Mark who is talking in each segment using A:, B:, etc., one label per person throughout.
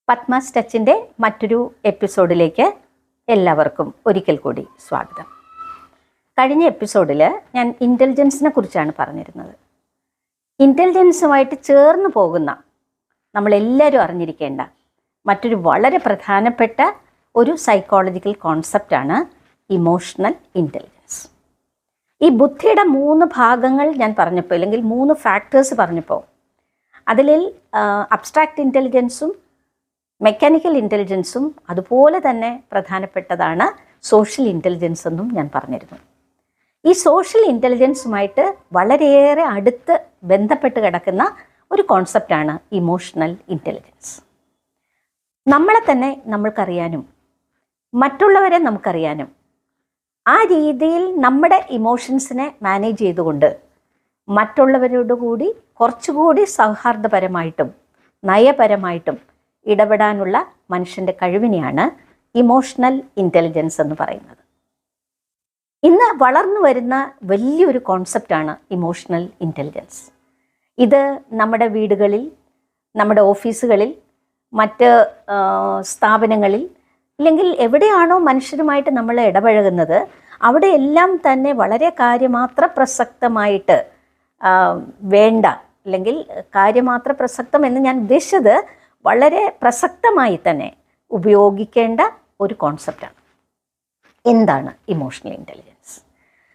A: പത്മാസ് ടച്ചിൻ്റെ മറ്റൊരു എപ്പിസോഡിലേക്ക് എല്ലാവർക്കും ഒരിക്കൽ കൂടി സ്വാഗതം. കഴിഞ്ഞ എപ്പിസോഡിൽ ഞാൻ ഇൻ്റലിജൻസിനെ കുറിച്ചാണ് പറഞ്ഞിരുന്നത്. ഇൻ്റലിജൻസുമായിട്ട് ചേർന്ന് പോകുന്ന നമ്മളെല്ലാവരും അറിഞ്ഞിരിക്കേണ്ട മറ്റൊരു വളരെ പ്രധാനപ്പെട്ട ഒരു സൈക്കോളജിക്കൽ കോൺസെപ്റ്റാണ് ഇമോഷണൽ ഇൻ്റലിജൻസ്. ഈ ബുദ്ധിയുടെ 3 ഭാഗങ്ങൾ ഞാൻ പറഞ്ഞപ്പോൾ, അല്ലെങ്കിൽ 3 ഫാക്ടേഴ്സ് പറഞ്ഞപ്പോൾ, അതിൽ അബ്സ്ട്രാക്റ്റ് ഇൻ്റലിജൻസും മെക്കാനിക്കൽ ഇൻ്റലിജൻസും അതുപോലെ തന്നെ പ്രധാനപ്പെട്ടതാണ് സോഷ്യൽ ഇൻ്റലിജൻസ് എന്നും ഞാൻ പറഞ്ഞിരുന്നു. ഈ സോഷ്യൽ ഇൻ്റലിജൻസുമായിട്ട് വളരെയേറെ അടുത്ത് ബന്ധപ്പെട്ട് കിടക്കുന്ന ഒരു കോൺസെപ്റ്റാണ് ഇമോഷണൽ ഇൻ്റലിജൻസ്. നമ്മളെ തന്നെ നമ്മൾക്കറിയാനും മറ്റുള്ളവരെ നമുക്കറിയാനും ആ രീതിയിൽ നമ്മുടെ ഇമോഷൻസിനെ മാനേജ് ചെയ്തുകൊണ്ട് മറ്റുള്ളവരോട് കൂടി കുറച്ചുകൂടി സൗഹാർദ്ദപരമായിട്ടും നയപരമായിട്ടും ഇടപെടാനുള്ള മനുഷ്യൻ്റെ കഴിവിനെയാണ് ഇമോഷണൽ ഇൻ്റലിജൻസ് എന്ന് പറയുന്നത്. ഇന്ന് വളർന്നു വരുന്ന വലിയൊരു കോൺസെപ്റ്റാണ് ഇമോഷണൽ ഇൻ്റലിജൻസ്. ഇത് നമ്മുടെ വീടുകളിൽ, നമ്മുടെ ഓഫീസുകളിൽ, മറ്റ് സ്ഥാപനങ്ങളിൽ, അല്ലെങ്കിൽ എവിടെയാണോ മനുഷ്യരുമായിട്ട് നമ്മൾ ഇടപഴകുന്നത് അവിടെയെല്ലാം തന്നെ വളരെ കാര്യമാത്ര പ്രസക്തമായിട്ട് വേണ്ട, അല്ലെങ്കിൽ കാര്യമാത്ര പ്രസക്തം എന്ന് ഞാൻ ഉദ്ദേശിച്ചത് വളരെ പ്രസക്തമായി തന്നെ ഉപയോഗിക്കേണ്ട ഒരു കോൺസെപ്റ്റാണ്. എന്താണ് ഇമോഷണൽ ഇൻ്റലിജൻസ്?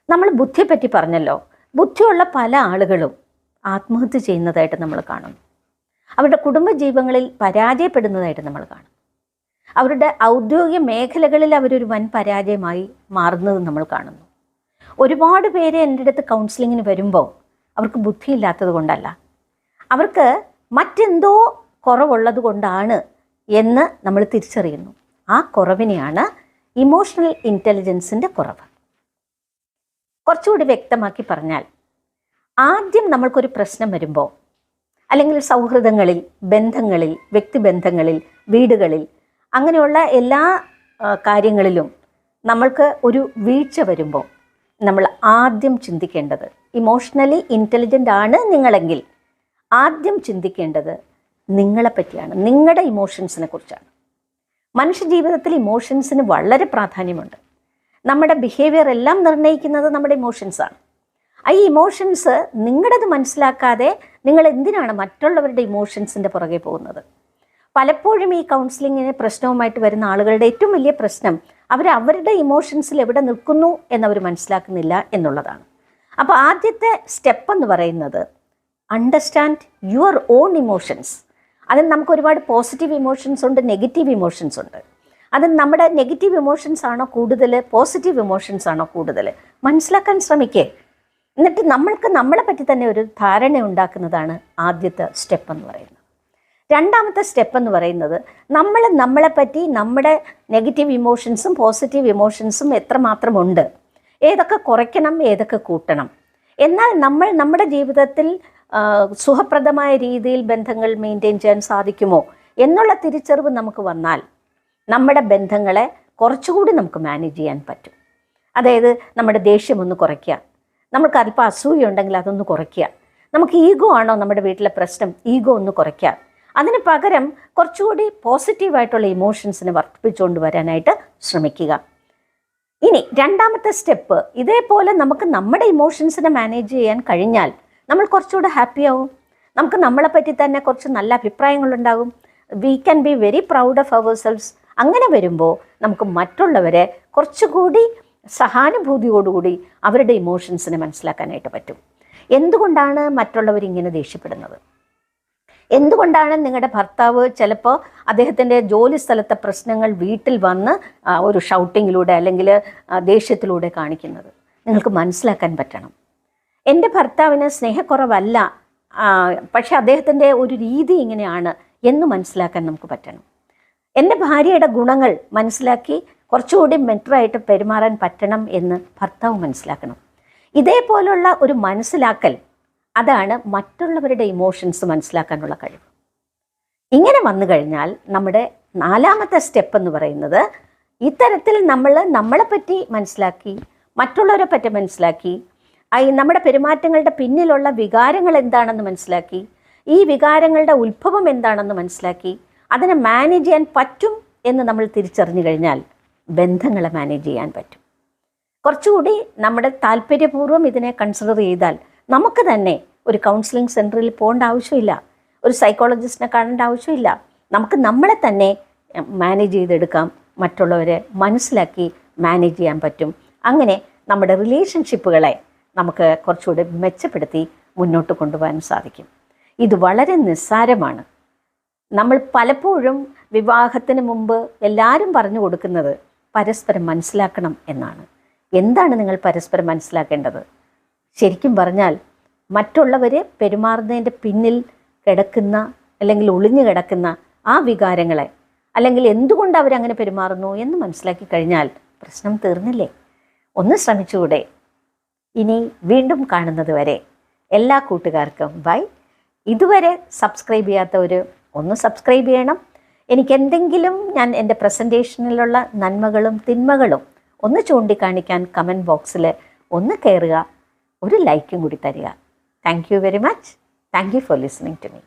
A: നമ്മൾ ബുദ്ധിയെപ്പറ്റി പറഞ്ഞല്ലോ. ബുദ്ധിയുള്ള പല ആളുകളും ആത്മഹത്യ ചെയ്യുന്നതായിട്ട് നമ്മൾ കാണുന്നു. അവരുടെ കുടുംബജീവിതങ്ങളിൽ പരാജയപ്പെടുന്നതായിട്ട് നമ്മൾ കാണും. അവരുടെ ഔദ്യോഗിക മേഖലകളിൽ അവരൊരു വൻ പരാജയമായി മാറുന്നത് നമ്മൾ കാണുന്നു. ഒരുപാട് പേര് എൻ്റെ അടുത്ത് കൗൺസിലിങ്ങിന് വരുമ്പോൾ അവർക്ക് ബുദ്ധിയില്ലാത്തത് കൊണ്ടല്ല, അവർക്ക് മറ്റെന്തോ കുറവുള്ളത് കൊണ്ടാണ് എന്ന് നമ്മൾ തിരിച്ചറിയുന്നു. ആ കുറവിനെയാണ് ഇമോഷണൽ ഇൻ്റലിജൻസിൻ്റെ കുറവ്. കുറച്ചുകൂടി വ്യക്തമാക്കി പറഞ്ഞാൽ, ആദ്യം നമ്മൾക്കൊരു പ്രശ്നം വരുമ്പോൾ, അല്ലെങ്കിൽ സൗഹൃദങ്ങളിൽ, ബന്ധങ്ങളിൽ, വ്യക്തിബന്ധങ്ങളിൽ, വീടുകളിൽ, അങ്ങനെയുള്ള എല്ലാ കാര്യങ്ങളിലും നമ്മൾക്ക് ഒരു വീഴ്ച വരുമ്പോൾ നമ്മൾ ആദ്യം ചിന്തിക്കേണ്ടത്, ഇമോഷണലി ഇൻ്റലിജൻ്റ് ആണ് നിങ്ങളെങ്കിൽ ആദ്യം ചിന്തിക്കേണ്ടത് നിങ്ങളെപ്പറ്റിയാണ്, നിങ്ങളുടെ ഇമോഷൻസിനെ കുറിച്ചാണ്. മനുഷ്യജീവിതത്തിൽ ഇമോഷൻസിന് വളരെ പ്രാധാന്യമുണ്ട്. നമ്മുടെ ബിഹേവിയർ എല്ലാം നിർണ്ണയിക്കുന്നത് നമ്മുടെ ഇമോഷൻസാണ്. ഈ ഇമോഷൻസ് നിങ്ങളുടേത് മനസ്സിലാക്കാതെ നിങ്ങൾ എന്തിനാണ് മറ്റുള്ളവരുടെ ഇമോഷൻസിൻ്റെ പുറകെ പോകുന്നത്? പലപ്പോഴും ഈ കൗൺസിലിങ്ങിന് പ്രശ്നവുമായിട്ട് വരുന്ന ആളുകളുടെ ഏറ്റവും വലിയ പ്രശ്നം അവരുടെ ഇമോഷൻസിൽ എവിടെ നിൽക്കുന്നു എന്നവർ മനസ്സിലാക്കുന്നില്ല എന്നുള്ളതാണ്. അപ്പോൾ ആദ്യത്തെ സ്റ്റെപ്പ് എന്ന് പറയുന്നത് അണ്ടർസ്റ്റാൻഡ് യുവർ ഓൺ ഇമോഷൻസ്. അതിൽ നമുക്ക് ഒരുപാട് പോസിറ്റീവ് ഇമോഷൻസ് ഉണ്ട്, നെഗറ്റീവ് ഇമോഷൻസ് ഉണ്ട്. അത് നമ്മുടെ നെഗറ്റീവ് ഇമോഷൻസ് ആണോ കൂടുതൽ, പോസിറ്റീവ് ഇമോഷൻസ് ആണോ കൂടുതൽ, മനസ്സിലാക്കാൻ ശ്രമിക്കേ. എന്നിട്ട് നമ്മൾക്ക് നമ്മളെ പറ്റി തന്നെ ഒരു ധാരണ ഉണ്ടാക്കുന്നതാണ് ആദ്യത്തെ സ്റ്റെപ്പ് എന്ന് പറയുന്നത്. രണ്ടാമത്തെ സ്റ്റെപ്പ് എന്ന് പറയുന്നത് നമ്മളെപ്പറ്റി, നമ്മുടെ നെഗറ്റീവ് ഇമോഷൻസും പോസിറ്റീവ് ഇമോഷൻസും എത്രമാത്രമുണ്ട്, ഏതൊക്കെ കുറയ്ക്കണം, ഏതൊക്കെ കൂട്ടണം. എന്നാൽ നമ്മൾ നമ്മുടെ ജീവിതത്തിൽ സുഖപ്രദമായ രീതിയിൽ ബന്ധങ്ങൾ മെയിൻറ്റെയിൻ ചെയ്യാൻ സാധിക്കുമോ എന്നുള്ള തിരിച്ചറിവ് നമുക്ക് വന്നാൽ നമ്മുടെ ബന്ധങ്ങളെ കുറച്ചുകൂടി നമുക്ക് മാനേജ് ചെയ്യാൻ പറ്റും. അതായത് നമ്മുടെ ദേഷ്യം ഒന്ന് കുറയ്ക്കുക, നമുക്ക് അല്പം അസൂയ ഉണ്ടെങ്കിൽ അതൊന്ന് കുറയ്ക്കുക, നമുക്ക് ഈഗോ ആണോ നമ്മുടെ വീട്ടിലെ പ്രശ്നം, ഈഗോ ഒന്ന് കുറയ്ക്കുക. അതിന് പകരം കുറച്ചുകൂടി പോസിറ്റീവായിട്ടുള്ള ഇമോഷൻസിനെ വർദ്ധിപ്പിച്ചുകൊണ്ട് വരാനായിട്ട് ശ്രമിക്കുക. ഇനി രണ്ടാമത്തെ സ്റ്റെപ്പ്, ഇതേപോലെ നമുക്ക് നമ്മുടെ ഇമോഷൻസിനെ മാനേജ് ചെയ്യാൻ കഴിഞ്ഞാൽ നമ്മൾ കുറച്ചുകൂടെ ഹാപ്പിയാവും. നമുക്ക് നമ്മളെപ്പറ്റി തന്നെ കുറച്ച് നല്ല അഭിപ്രായങ്ങളുണ്ടാകും. We can be very proud of ourselves. അങ്ങനെ വരുമ്പോൾ നമുക്ക് മറ്റുള്ളവരെ കുറച്ചുകൂടി സഹാനുഭൂതിയോടുകൂടി അവരുടെ ഇമോഷൻസിനെ മനസ്സിലാക്കാനായിട്ട് പറ്റും. എന്തുകൊണ്ടാണ് മറ്റുള്ളവരിങ്ങനെ ദേഷ്യപ്പെടുന്നത്? എന്തുകൊണ്ടാണ് നിങ്ങളുടെ ഭർത്താവ് ചിലപ്പോൾ അദ്ദേഹത്തിൻ്റെ ജോലി സ്ഥലത്തെ പ്രശ്നങ്ങൾ വീട്ടിൽ വന്ന് ഒരു ഷൗട്ടിങ്ങിലൂടെ അല്ലെങ്കിൽ ദേഷ്യത്തിലൂടെ കാണിക്കുന്നത്? നിങ്ങൾക്ക് മനസ്സിലാക്കാൻ പറ്റണം. എൻ്റെ ഭർത്താവിന് സ്നേഹക്കുറവല്ല, പക്ഷെ അദ്ദേഹത്തിൻ്റെ ഒരു രീതി ഇങ്ങനെയാണ് എന്ന് മനസ്സിലാക്കാൻ നമുക്ക് പറ്റണം. എൻ്റെ ഭാര്യയുടെ ഗുണങ്ങൾ മനസ്സിലാക്കി കുറച്ചുകൂടി ബെറ്ററായിട്ട് പെരുമാറാൻ പറ്റണം എന്ന് ഭർത്താവ് മനസ്സിലാക്കണം. ഇതേപോലുള്ള ഒരു മനസ്സിലാക്കൽ, അതാണ് മറ്റുള്ളവരുടെ ഇമോഷൻസ് മനസ്സിലാക്കാനുള്ള കഴിവ്. ഇങ്ങനെ വന്നു കഴിഞ്ഞാൽ നമ്മുടെ നാലാമത്തെ സ്റ്റെപ്പ് എന്ന് പറയുന്നത്, ഇത്തരത്തിൽ നമ്മളെപ്പറ്റി മനസ്സിലാക്കി, മറ്റുള്ളവരെ പറ്റി മനസ്സിലാക്കി, നമ്മുടെ പെരുമാറ്റങ്ങളുടെ പിന്നിലുള്ള വികാരങ്ങൾ എന്താണെന്ന് മനസ്സിലാക്കി, ഈ വികാരങ്ങളുടെ ഉത്ഭവം എന്താണെന്ന് മനസ്സിലാക്കി, അതിനെ മാനേജ് ചെയ്യാൻ പറ്റും എന്ന് നമ്മൾ തിരിച്ചറിഞ്ഞു കഴിഞ്ഞാൽ ബന്ധങ്ങളെ മാനേജ് ചെയ്യാൻ പറ്റും. കുറച്ചുകൂടി നമ്മുടെ താല്പര്യപൂർവ്വം ഇതിനെ കൺസിഡർ ചെയ്താൽ നമുക്ക് തന്നെ ഒരു കൗൺസിലിംഗ് സെൻറ്ററിൽ പോകേണ്ട ആവശ്യമില്ല, ഒരു സൈക്കോളജിസ്റ്റിനെ കാണേണ്ട ആവശ്യമില്ല. നമുക്ക് നമ്മളെ തന്നെ മാനേജ് ചെയ്തെടുക്കാം, മറ്റുള്ളവരെ മനസ്സിലാക്കി മാനേജ് ചെയ്യാൻ പറ്റും. അങ്ങനെ നമ്മുടെ റിലേഷൻഷിപ്പുകളെ നമുക്ക് കുറച്ചുകൂടി മെച്ചപ്പെടുത്തി മുന്നോട്ട് കൊണ്ടുപോകാൻ സാധിക്കും. ഇത് വളരെ നിസ്സാരമാണ്. നമ്മൾ പലപ്പോഴും വിവാഹത്തിന് മുമ്പ് എല്ലാവരും പറഞ്ഞു കൊടുക്കുന്നത് പരസ്പരം മനസ്സിലാക്കണം എന്നാണ്. എന്താണ് നിങ്ങൾ പരസ്പരം മനസ്സിലാക്കേണ്ടത്? ശരിക്കും പറഞ്ഞാൽ മറ്റുള്ളവർ പെരുമാറുന്നതിൻ്റെ പിന്നിൽ കിടക്കുന്ന അല്ലെങ്കിൽ ഒളിഞ്ഞു കിടക്കുന്ന ആ വികാരങ്ങളെ, അല്ലെങ്കിൽ എന്തുകൊണ്ട് അവരങ്ങനെ പെരുമാറുന്നു എന്ന് മനസ്സിലാക്കി കഴിഞ്ഞാൽ പ്രശ്നം തീർന്നില്ലേ? ഒന്ന് ശ്രമിച്ചുകൂടെ? ഇനി വീണ്ടും കാണുന്നത് വരെ എല്ലാ കൂട്ടുകാർക്കും ബൈ. ഇതുവരെ സബ്സ്ക്രൈബ് ചെയ്യാത്തവർ ഒന്ന് സബ്സ്ക്രൈബ് ചെയ്യണം. എനിക്കെന്തെങ്കിലും ഞാൻ എൻ്റെ പ്രസൻറ്റേഷനിലുള്ള നന്മകളും തിന്മകളും ഒന്ന് ചൂണ്ടിക്കാണിക്കാൻ കമൻറ്റ് ബോക്സിൽ ഒന്ന് കയറുക, ഒരു ലൈക്കും കൂടി തരിക. Thank you very much. Thank you for listening to me.